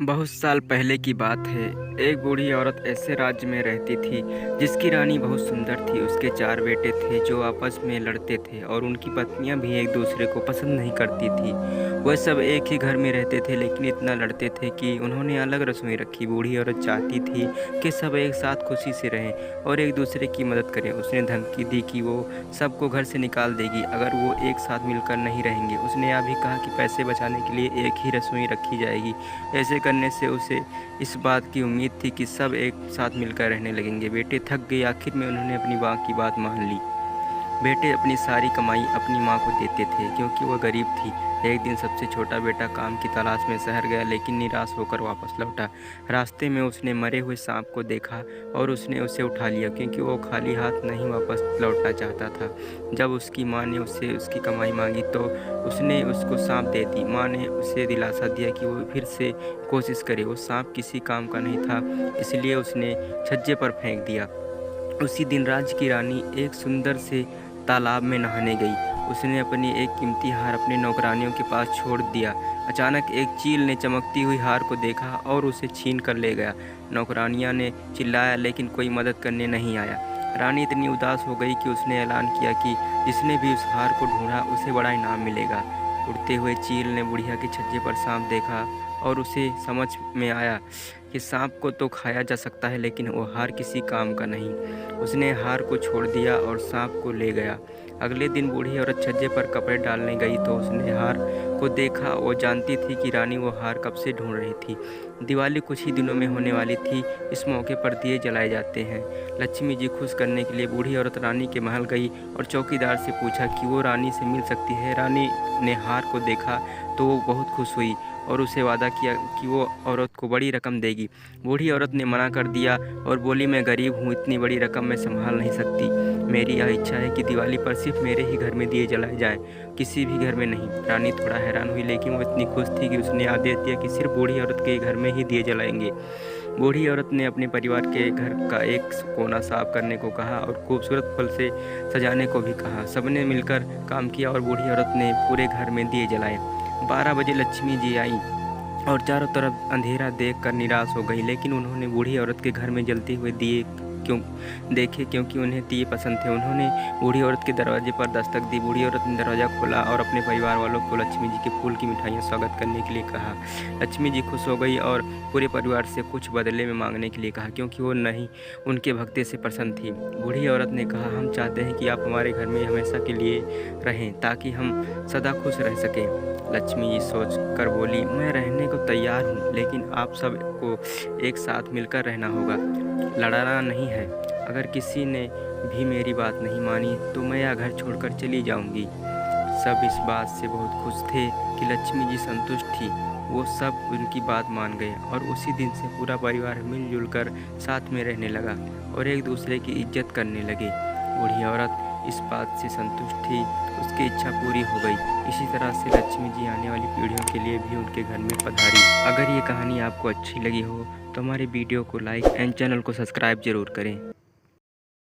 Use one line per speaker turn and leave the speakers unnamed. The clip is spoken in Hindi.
बहुत साल पहले की बात है। एक बूढ़ी औरत ऐसे राज्य में रहती थी जिसकी रानी बहुत सुंदर थी। उसके 4 बेटे थे जो आपस में लड़ते थे और उनकी पत्नियां भी एक दूसरे को पसंद नहीं करती थी। वह सब एक ही घर में रहते थे लेकिन इतना लड़ते थे कि उन्होंने अलग रसोई रखी। बूढ़ी औरत चाहती थी कि सब एक साथ खुशी से रहें और एक दूसरे की मदद करें। उसने धमकी दी कि वो सबको घर से निकाल देगी अगर वो एक साथ मिलकर नहीं रहेंगे। उसने यह भी कहा कि पैसे बचाने के लिए एक ही रसोई रखी जाएगी। ऐसे करने से उसे इस बात की उम्मीद थी कि सब एक साथ मिलकर रहने लगेंगे। बेटे थक गए, आखिर में उन्होंने अपनी माँ की बात मान ली। बेटे अपनी सारी कमाई अपनी माँ को देते थे क्योंकि वह गरीब थी। एक दिन सबसे छोटा बेटा काम की तलाश में शहर गया लेकिन निराश होकर वापस लौटा। रास्ते में उसने मरे हुए सांप को देखा और उसने उसे उठा लिया क्योंकि वो खाली हाथ नहीं वापस लौटना चाहता था। जब उसकी माँ ने उससे उसकी कमाई मांगी तो उसने उसको सांप दे दी। माँ ने उसे दिलासा दिया कि वो फिर से कोशिश करे। वो सांप किसी काम का नहीं था इसलिए उसने छज्जे पर फेंक दिया। उसी दिन राज्य की रानी एक सुंदर से तालाब में नहाने गई। उसने अपनी एक कीमती हार अपने नौकरानियों के पास छोड़ दिया। अचानक एक चील ने चमकती हुई हार को देखा और उसे छीन कर ले गया। नौकरानियां ने चिल्लाया लेकिन कोई मदद करने नहीं आया। रानी इतनी उदास हो गई कि उसने ऐलान किया कि जिसने भी उस हार को ढूंढा उसे बड़ा इनाम मिलेगा। उड़ते हुए चील ने बुढ़िया के छज्जे पर सांप देखा और उसे समझ में आया कि सांप को तो खाया जा सकता है लेकिन वो हार किसी काम का नहीं। उसने हार को छोड़ दिया और सांप को ले गया। अगले दिन बूढ़ी औरत छज्जे पर कपड़े डालने गई तो उसने हार को देखा। वो जानती थी कि रानी वो हार कब से ढूंढ रही थी। दिवाली कुछ ही दिनों में होने वाली थी। इस मौके पर दिए जलाए जाते हैं। लक्ष्मी जी खुश करने के लिए बूढ़ी औरत रानी के महल गई और चौकीदार से पूछा कि वो रानी से मिल सकती है। रानी ने हार को देखा तो वो बहुत खुश हुई और उसे वादा किया कि वो औरत को बड़ी रकम देगी। बूढ़ी औरत ने मना कर दिया और बोली, मैं गरीब हूँ, इतनी बड़ी रकम मैं संभाल नहीं सकती। मेरी यह इच्छा है कि दिवाली पर सिर्फ मेरे ही घर में दिए जलाए जाएं, किसी भी घर में नहीं। रानी थोड़ा हैरान हुई लेकिन वो इतनी खुश थी कि उसने आदेश दिया कि सिर्फ बूढ़ी औरत के घर में ही दिए जलाएंगे। बूढ़ी औरत ने अपने परिवार के घर का एक कोना साफ करने को कहा और खूबसूरत फल से सजाने को भी कहा। सबने मिलकर काम किया और बूढ़ी औरत ने पूरे घर में दिए जलाए। 12 बजे लक्ष्मी जी आई और चारों तरफ अंधेरा देखकर निराश हो गई लेकिन उन्होंने बूढ़ी औरत के घर में जलते हुए दिए देखे क्योंकि उन्हें दिए पसंद थे। उन्होंने बूढ़ी औरत के दरवाजे पर दस्तक दी। बूढ़ी औरत ने दरवाज़ा खोला और अपने परिवार वालों को लक्ष्मी जी के फूल की मिठाइयाँ स्वागत करने के लिए कहा। लक्ष्मी जी खुश हो गई और पूरे परिवार से कुछ बदले में मांगने के लिए कहा क्योंकि वो नहीं उनके भक्ति से प्रसन्न थी। बूढ़ी औरत ने कहा, हम चाहते हैं कि आप हमारे घर में हमेशा के लिए रहें ताकि हम सदा खुश रह सकें। लक्ष्मी जी सोच कर बोली, मैं रहने को तैयार हूँ लेकिन आप सबको एक साथ मिलकर रहना होगा, लड़ाना नहीं है। अगर किसी ने भी मेरी बात नहीं मानी तो मैं यह घर छोड़कर चली जाऊंगी। सब इस बात से बहुत खुश थे कि लक्ष्मी जी संतुष्ट थी। वो सब उनकी बात मान गए और उसी दिन से पूरा परिवार मिलजुल कर साथ में रहने लगा और एक दूसरे की इज्जत करने लगे। बूढ़ी औरत इस बात से संतुष्ट थी, उसकी इच्छा पूरी हो गई। इसी तरह से लक्ष्मी जी आने वाली पीढ़ियों के लिए भी उनके घर में पधारी। अगर ये कहानी आपको अच्छी लगी हो तो हमारे वीडियो को लाइक एंड चैनल को सब्सक्राइब जरूर करें।